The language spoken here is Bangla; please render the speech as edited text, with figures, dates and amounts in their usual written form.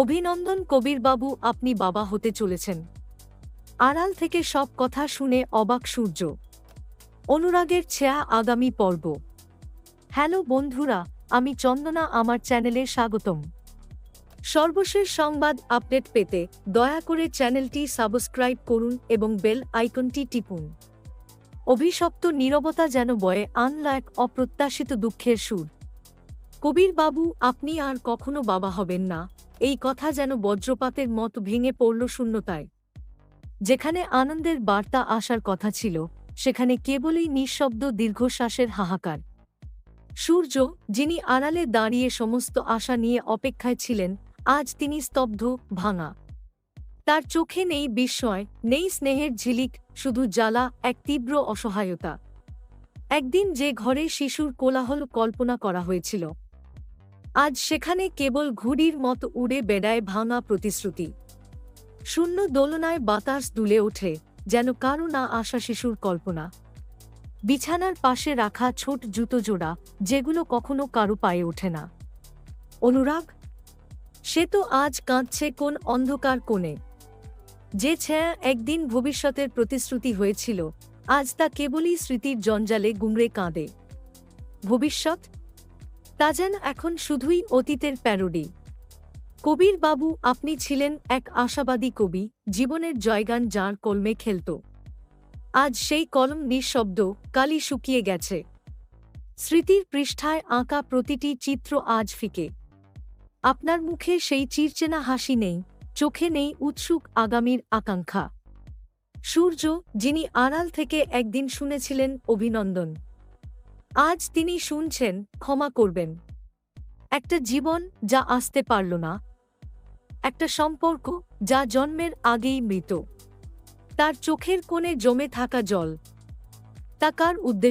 অভিনন্দন কবিরবাবু, আপনি বাবা হতে চলেছেন। আড়াল থেকে সব কথা শুনে অবাক সূর্য। অনুরাগের ছেয়া আগামী পর্ব। হ্যালো বন্ধুরা, আমি চন্দনা, আমার চ্যানেলে স্বাগতম। সর্বশেষ সংবাদ আপডেট পেতে দয়া করে চ্যানেলটি সাবস্ক্রাইব করুন এবং বেল আইকনটি টিপুন। অভিশপ্ত নীরবতা যেন বয়ে আনল এক অপ্রত্যাশিত দুঃখের সুর। কবিরবাবু, আপনি আর কখনো বাবা হবেন না, এই কথা যেন বজ্রপাতের মতো ভেঙে পড়ল শূন্যতায়। যেখানে আনন্দের বার্তা আসার কথা ছিল, সেখানে কেবলই নিঃশব্দ দীর্ঘশ্বাসের হাহাকার। সূর্য, যিনি আড়ালে দাঁড়িয়ে সমস্ত আশা নিয়ে অপেক্ষায় ছিলেন, আজ তিনি স্তব্ধ, ভাঙা। তার চোখে নেই বিস্ময়, নেই স্নেহের ঝিলিক, শুধু জ্বালা, এক তীব্র অসহায়তা। একদিন যে ঘরে শিশুর কোলাহল কল্পনা করা হয়েছিল, আজ সেখানে কেবল ঘুড়ির মতো উড়ে বেড়ায় ভাঙা প্রতিশ্রুতি। শূন্য দোলনায় বাতাস দুলে ওঠে, যেন কারো না আসা শিশুর কল্পনা। বিছানার পাশে রাখা ছোট জুতো জোড়া, যেগুলো কখনো কারো পায়ে ওঠে না। অনুরাগ, সে তো আজ কাঁদছে কোন অন্ধকার কোণে। যে ছায়া একদিন ভবিষ্যতের প্রতিশ্রুতি হয়েছিল, আজ তা কেবলই স্মৃতির জঞ্জালে গুমড়ে কাঁদে। ভবিষ্যৎ, তা যেন এখন শুধুই অতীতের প্যারোডি। কবিরবাবু, আপনি ছিলেন এক আশাবাদী কবি, জীবনের জয়গান যার কলমে খেলত। আজ সেই কলম নিঃশব্দ, কালি শুকিয়ে গেছে। স্মৃতির পৃষ্ঠায় আঁকা প্রতিটি চিত্র আজ ফিকে। আপনার মুখে সেই চিরচেনা হাসি নেই, চোখে নেই উৎসুক আগামীর আকাঙ্ক্ষা। সূর্য, যিনি আড়াল থেকে একদিন শুনেছিলেন অভিনন্দন, আজ তিনি শুনছেন ক্ষমা করবেন। একটা জীবন যা আসতে পারল না, একটা সম্পর্ক যা জন্মের আগেই মৃত। তার চোখের কোণে জমে থাকা জল, তা কার উদ্দেশ্যে?